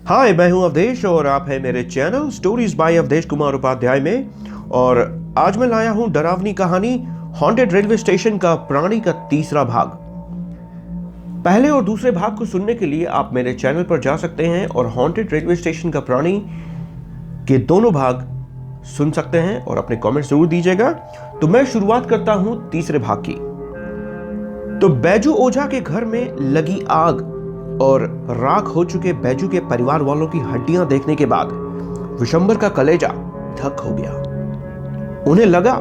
हाय, मैं हूं अवधेश और आप हैं मेरे channel stories by Awadhesh Kumar Upadhyay में। और आज मैं लाया हूं डरावनी कहानी हॉन्टेड रेलवे स्टेशन का प्राणी का तीसरा भाग। पहले और दूसरे भाग को सुनने के लिए आप मेरे चैनल पर जा सकते हैं और हॉन्टेड रेलवे स्टेशन का प्राणी के दोनों भाग सुन सकते हैं और अपने कमेंट्स जरूर दीजिएगा। तो मैं शुरुआत करता हूं तीसरे भाग की। तो बैजू ओझा के घर में लगी आग और राख हो चुके बैजू के परिवार वालों की हड्डियां देखने के बाद विशंबर का कलेजा धक हो गया। उन्हें लगा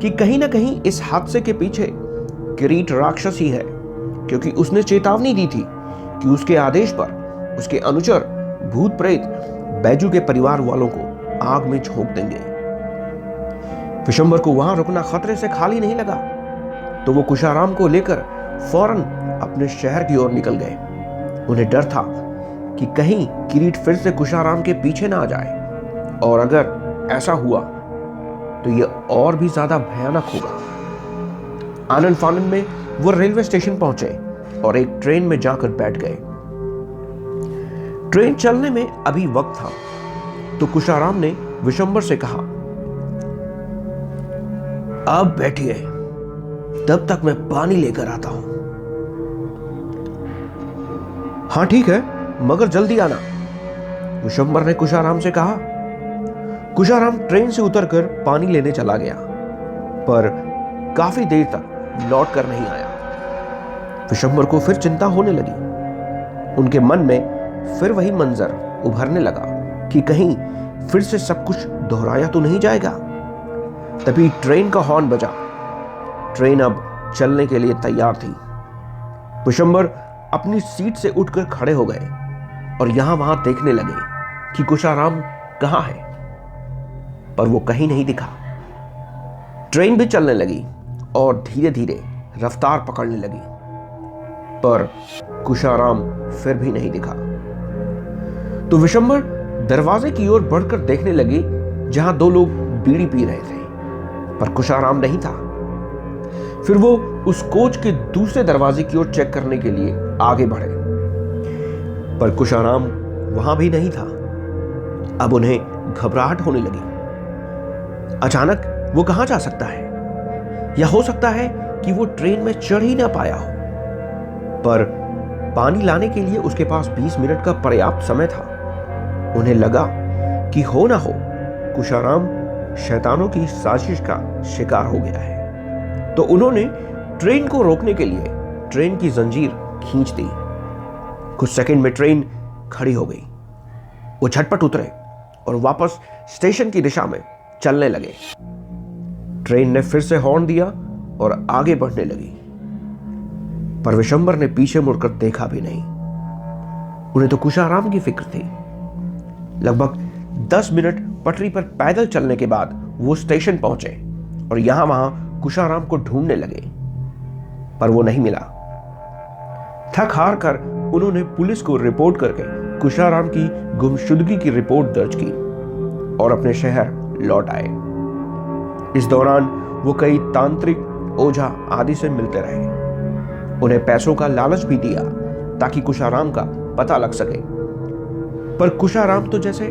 कि कहीं ना कहीं इस हादसे के पीछे किरीट राक्षस ही है, क्योंकि उसने चेतावनी दी थी कि उसके आदेश पर उसके अनुचर भूत प्रेत बैजू के परिवार वालों को आग में झोंक देंगे। विशंबर को वहां रुकना खतरे से खाली नहीं लगा, तो वो कुशाराम को लेकर फौरन अपने शहर की ओर निकल गए। उन्हें डर था कि कहीं किरीट फिर से कुशाराम के पीछे ना आ जाए, और अगर ऐसा हुआ तो यह और भी ज्यादा भयानक होगा। आनंद फानंद में वो रेलवे स्टेशन पहुंचे और एक ट्रेन में जाकर बैठ गए। ट्रेन चलने में अभी वक्त था, तो कुशाराम ने विशंबर से कहा, आप बैठिए, तब तक मैं पानी लेकर आता हूं। हाँ ठीक है, मगर जल्दी आना, विशंबर ने कुशाराम से कहा। कुशाराम ट्रेन से उतरकर पानी लेने चला गया, पर काफी देर तक लौट कर नहीं आया। विशंबर को फिर चिंता होने लगी। उनके मन में फिर वही मंजर उभरने लगा कि कहीं फिर से सब कुछ दोहराया तो नहीं जाएगा। तभी ट्रेन का हॉर्न बजा। ट्रेन अब चलने के लिए तैयार थी। विशंबर अपनी सीट से उठकर खड़े हो गए और यहां वहां देखने लगे कि कुशाराम कहां है, पर वो कहीं नहीं दिखा। ट्रेन भी चलने लगी और धीरे धीरे रफ्तार पकड़ने लगी, पर कुशाराम फिर भी नहीं दिखा। तो विशंबर दरवाजे की ओर बढ़कर देखने लगे, जहां दो लोग बीड़ी पी रहे थे, पर कुशाराम नहीं था। फिर वो उस कोच के दूसरे दरवाजे की ओर चेक करने के लिए आगे बढ़े, पर कुशाराम वहां भी नहीं था। अब उन्हें घबराहट होने लगी। अचानक वो कहां जा सकता है, या हो सकता है कि वो ट्रेन में चढ़ ही ना पाया हो। पर पानी लाने के लिए उसके पास 20 मिनट का पर्याप्त समय था। उन्हें लगा कि हो ना हो कुशाराम शैतानों की साजिश का शिकार हो गया है। तो उन्होंने ट्रेन को रोकने के लिए ट्रेन की जंजीर खींच दी। कुछ सेकंड में ट्रेन खड़ी हो गई। वो झटपट उतरे और वापस स्टेशन की दिशा में चलने लगे। ट्रेन ने फिर से हॉर्न दिया और आगे बढ़ने लगी, पर विशंबर ने पीछे मुड़कर देखा भी नहीं। उन्हें तो कुशाराम की फिक्र थी। लगभग 10 मिनट पटरी पर पैदल चलने के बाद वो स्टेशन पहुंचे और यहां वहां कुशाराम को ढूंढने लगे, पर वो नहीं मिला। थक हार कर उन्होंने पुलिस को रिपोर्ट करके कुशाराम की गुमशुदगी की रिपोर्ट दर्ज की और अपने शहर लौट आए। इस दौरान वो कई तांत्रिक, ओझा आदि से मिलते रहे। उन्हें पैसों का लालच भी दिया ताकि कुशाराम का पता लग सके, पर कुशाराम तो जैसे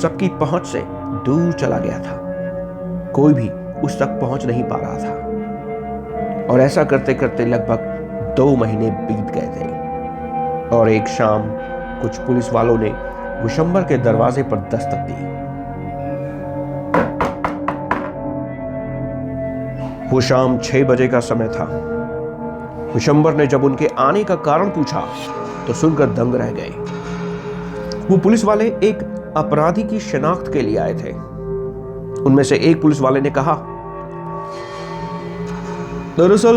सबकी पहुंच से दूर चला गया था। कोई भी उस तक पहुंच नहीं पा रहा था। और ऐसा करते करते लगभग 2 महीने बीत गए थे, और एक शाम कुछ पुलिस वालों ने विशंबर के दरवाजे पर दस्तक दी। वो शाम 6 बजे का समय था। विशंबर ने जब उनके आने का कारण पूछा तो सुनकर दंग रह गए। वो पुलिस वाले एक अपराधी की शिनाख्त के लिए आए थे। उनमें से एक पुलिस वाले ने कहा, दरअसल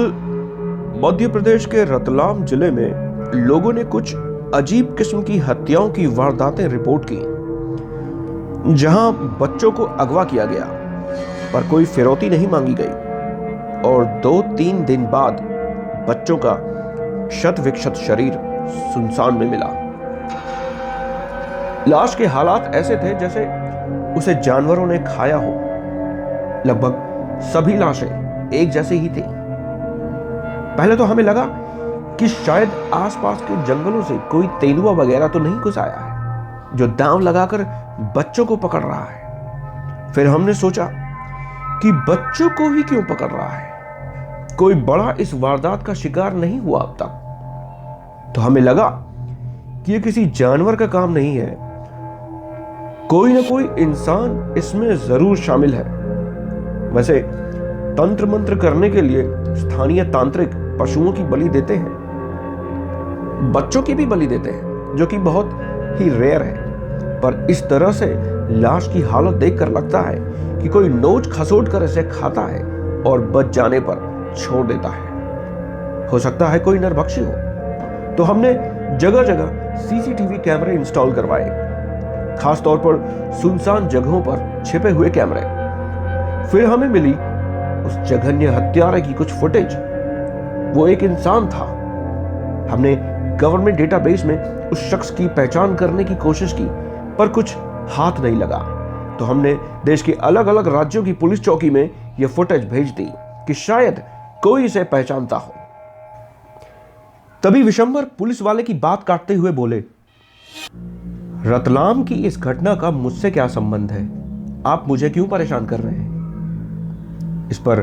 मध्य प्रदेश के रतलाम जिले में लोगों ने कुछ अजीब किस्म की हत्याओं की वारदातें रिपोर्ट की, जहां बच्चों को अगवा किया गया पर कोई फिरौती नहीं मांगी गई, और 2-3 दिन बाद बच्चों का शत विक्षत शरीर सुनसान में मिला। लाश के हालात ऐसे थे जैसे उसे जानवरों ने खाया हो। लगभग सभी लाशें एक जैसी ही थी। पहले तो हमें लगा कि शायद आसपास के जंगलों से कोई तेंदुआ वगैरह तो नहीं घुस आया है, जो दांव लगाकर बच्चों को पकड़ रहा है। फिर हमने सोचा कि बच्चों को ही क्यों पकड़ रहा है, कोई बड़ा इस वारदात का शिकार नहीं हुआ अब तक। तो हमें लगा कि यह किसी जानवर का काम नहीं है, कोई ना कोई इंसान इसमें जरूर शामिल है। वैसे तंत्र मंत्र करने के लिए स्थानीय तांत्रिक पशुओं की बलि देते हैं, बच्चों की भी बलि देते हैं, जो कि बहुत ही रेयर है। पर इस तरह से लाश की हालत देखकर लगता है कि कोई नोच खसोट कर इसे खाता है और बच जाने पर छोड़ देता है। हो सकता है कोई नरभक्षी हो। तो हमने जगह जगह सीसीटीवी कैमरे इंस्टॉल करवाए, खासतौर पर सुनसान जगहों पर छिपे हुए कैमरे। फिर हमें मिली उस जघन्य हत्यारे की कुछ फुटेज। वो एक इंसान था। हमने गवर्नमेंट डेटाबेस में उस शख्स की पहचान करने की कोशिश की, पर कुछ हाथ नहीं लगा। तो हमने देश के अलग अलग राज्यों की पुलिस चौकी में यह फुटेज भेज दी कि शायद कोई इसे पहचानता हो। तभी विशंबर पुलिस वाले की बात काटते हुए बोले, रतलाम की इस घटना का मुझसे क्या संबंध है? आप मुझे क्यों परेशान कर रहे हैं? इस पर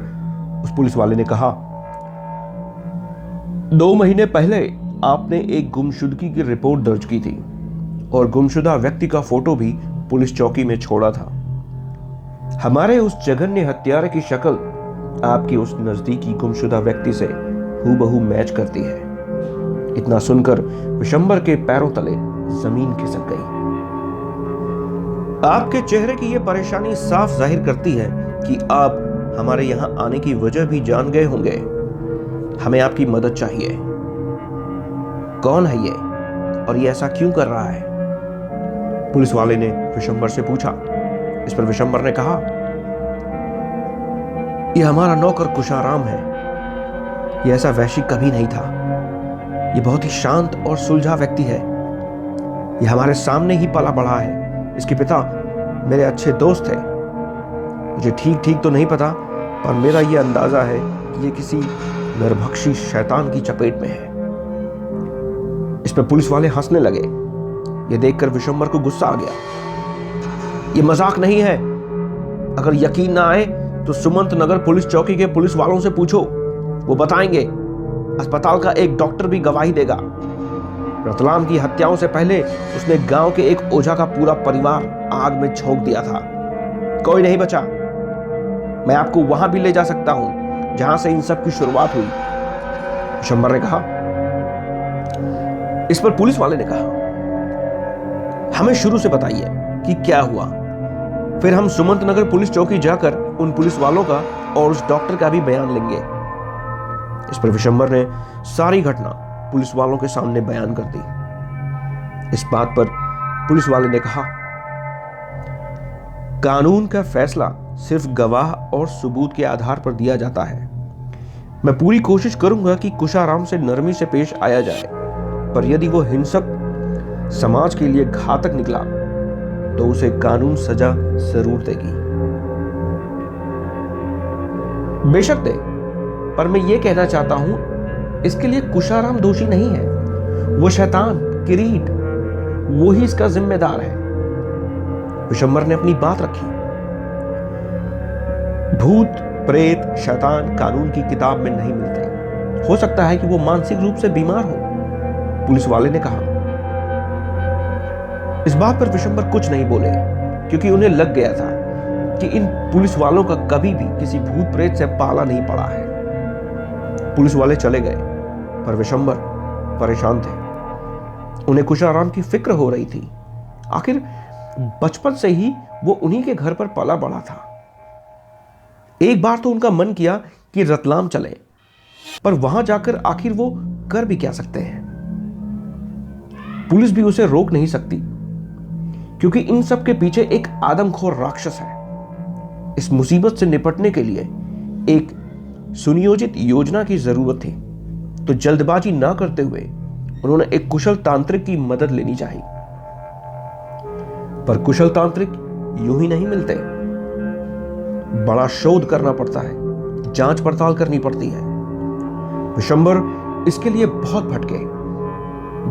उस पुलिस वाले ने कहा, 2 महीने पहले आपने एक गुमशुदगी की रिपोर्ट दर्ज की थी और गुमशुदा व्यक्ति का फोटो भी पुलिस चौकी में छोड़ा था। हमारे उस जघन्य हत्यारे की शक्ल आपकी उस नजदीकी गुमशुदा व्यक्ति से हूबहू मैच करती है। इतना सुनकर विशंबर के पैरों तले जमीन खिसक गई। आपके चेहरे की यह परेशानी साफ जाहिर करती है कि आप हमारे यहां आने की वजह भी जान गए होंगे। हमें आपकी मदद चाहिए। कौन है ये और ये ऐसा क्यों कर रहा है? पुलिस वाले ने विशंबर से पूछा। इस पर विशंबर ने कहा, यह हमारा नौकर कुशाराम है। यह ऐसा वैश्य कभी नहीं था। यह बहुत ही शांत और सुलझा व्यक्ति है। यह हमारे सामने ही पला बढ़ा है। इसके पिता मेरे अच्छे दोस्त थे। मुझे ठीक ठीक तो नहीं पता, पर मेरा यह अंदाजा है कि यह किसी नरभक्षी शैतान की चपेट में है। इस पर पुलिस वाले हंसने लगे। यह देखकर विशंबर को गुस्सा आ गया। यह मजाक नहीं है। अगर यकीन ना आए तो सुमंत नगर पुलिस चौकी के पुलिस वालों से पूछो, वो बताएंगे। अस्पताल का एक डॉक्टर भी गवाही देगा। रतलाम की हत्याओं से पहले उसने गांव के एक ओझा का पूरा परिवार आग में झोंक दिया था। कोई नहीं बचा। मैं आपको वहां भी ले जा सकता हूं जहां से इन सब की शुरुआत हुई, विशंबर ने कहा। इस पर पुलिस वाले ने कहा, हमें शुरू से बताइए कि क्या हुआ। फिर हम सुमंत नगर पुलिस चौकी जाकर उन पुलिस वालों का और उस डॉक्टर का भी बयान लेंगे। इस पर विशंबर ने सारी घटना पुलिस वालों के सामने बयान कर दी। इस बात पर पुलिस वाले ने कहा, कानून का फैसला सिर्फ गवाह और सबूत के आधार पर दिया जाता है। मैं पूरी कोशिश करूंगा कि कुशाराम से नरमी से पेश आया जाए, पर यदि वो हिंसक समाज के लिए घातक निकला तो उसे कानून सजा जरूर देगी। बेशक दे, पर मैं ये कहना चाहता हूं, इसके लिए कुशाराम दोषी नहीं है। वो शैतान किरीट, वो ही इसका जिम्मेदार है। विशंबर ने अपनी बात रखी। भूत प्रेत शैतान कानून की किताब में नहीं मिलते। हो सकता है कि वो मानसिक रूप से बीमार हो, पुलिस वाले ने कहा। इस बात पर विशंबर कुछ नहीं बोले, क्योंकि उन्हें लग गया था कि इन पुलिस वालों का कभी भी किसी भूत प्रेत से पाला नहीं पड़ा है। पुलिस वाले चले गए, पर विशंबर परेशान थे। उन्हें कुशाराम की फिक्र हो रही थी। आखिर बचपन से ही वो उन्हीं के घर पर पला बढ़ा था। एक बार तो उनका मन किया कि रतलाम चले, पर वहां जाकर आखिर वो कर भी क्या सकते हैं। पुलिस भी उसे रोक नहीं सकती, क्योंकि इन सब के पीछे एक आदमखोर राक्षस है। इस मुसीबत से निपटने के लिए एक सुनियोजित योजना की जरूरत थी, तो जल्दबाजी ना करते हुए उन्होंने एक कुशल तांत्रिक की मदद लेनी चाहिए। पर कुशल तांत्रिक यूं ही नहीं मिलते। बड़ा शोध करना पड़ता है, जांच पड़ताल करनी पड़ती है। विशंबर इसके लिए बहुत भटके।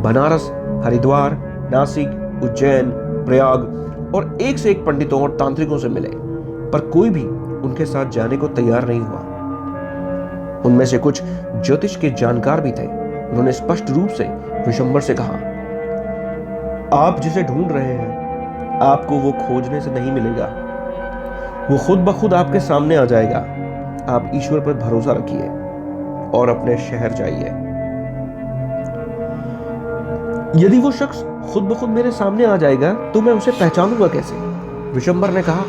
बनारस, हरिद्वार, नासिक, उज्जैन, प्रयाग और एक से एक पंडितों और तांत्रिकों से मिले, पर कोई भी उनके साथ जाने को तैयार नहीं हुआ। उनमें से कुछ ज्योतिष के जानकार भी थे। उन्होंने स्पष्ट रूप से विशंबर से कहा, आप जिसे ढूंढ रहे हैं, आपको वो खोजने से नहीं मिलेगा। वो खुद ब खुद आपके सामने आ जाएगा। आप ईश्वर पर भरोसा रखिए और अपने शहर जाइए। यदि वो शख्स खुद ब खुद मेरे सामने आ जाएगा तो मैं उसे पहचानूंगा कैसे? विशंबर ने कहा,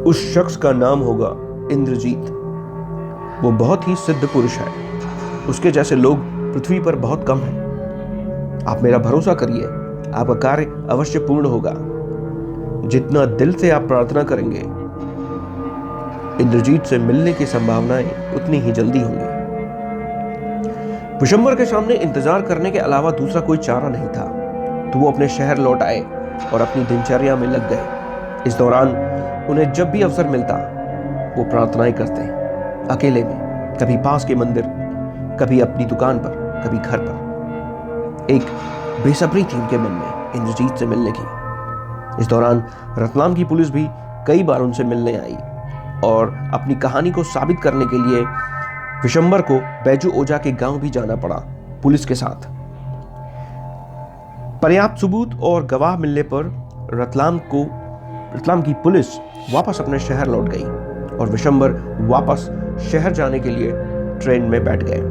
उस शख्स का नाम होगा इंद्रजीत। वो बहुत ही सिद्ध पुरुष है। उसके जैसे लोग पृथ्वी पर बहुत कम हैं। आप मेरा भरोसा करिए, आपका कार्य अवश्य पूर्ण होगा। जितना दिल से आप प्रार्थना करेंगे, इंद्रजीत से मिलने की संभावनाएं उतनी ही जल्दी होंगी। विशंबर के सामने इंतजार करने के अलावा दूसरा कोई चारा नहीं था, तो वो अपने शहर लौट आए और अपनी दिनचर्या में लग गए। इस दौरान उन्हें जब भी अवसर मिलता, वो प्रार्थनाएं करते, अकेले में, कभी पास के मंदिर, कभी अपनी दुकान पर, कभी घर पर। एक बेसब्री थी उनके मन में इंद्रजीत से मिलने की। इस दौरान रतलाम की पुलिस भी कई बार उनसे मिलने आई और अपनी कहानी को साबित करने के लिए विशंबर को बैजू ओझा के गांव भी जाना पड़ा पुलिस के साथ। पर्याप्त सबूत और गवाह मिलने पर रतलाम की पुलिस वापस अपने शहर लौट गई और विशंबर वापस शहर जाने के लिए ट्रेन में बैठ गए।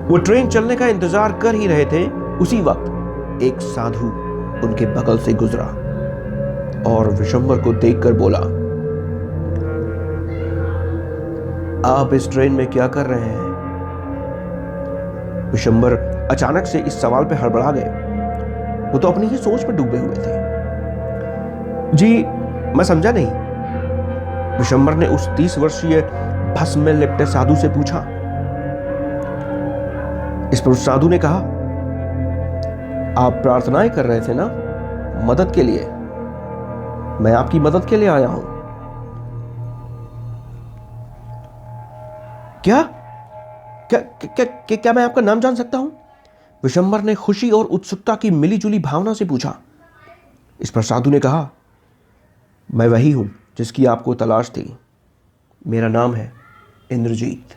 वो ट्रेन चलने का इंतजार कर ही रहे थे, उसी वक्त एक साधु उनके बगल से गुजरा और विशंबर को देखकर बोला, आप इस ट्रेन में क्या कर रहे हैं? विशंबर अचानक से इस सवाल पे हड़बड़ा गए। वो तो अपनी ही सोच में डूबे हुए थे। जी, मैं समझा नहीं। विशंबर ने उस 30 वर्षीय भस्म में लिपटे साधु से पूछा। इस पर उस साधु ने कहा, आप प्रार्थनाएं कर रहे थे ना, मदद के लिए। मैं आपकी मदद के लिए आया हूं। क्या क्या क्या क्या, क्या मैं आपका नाम जान सकता हूं? विशंबर ने खुशी और उत्सुकता की मिलीजुली भावना से पूछा। इस पर साधु ने कहा, मैं वही हूं जिसकी आपको तलाश थी। मेरा नाम है इंद्रजीत।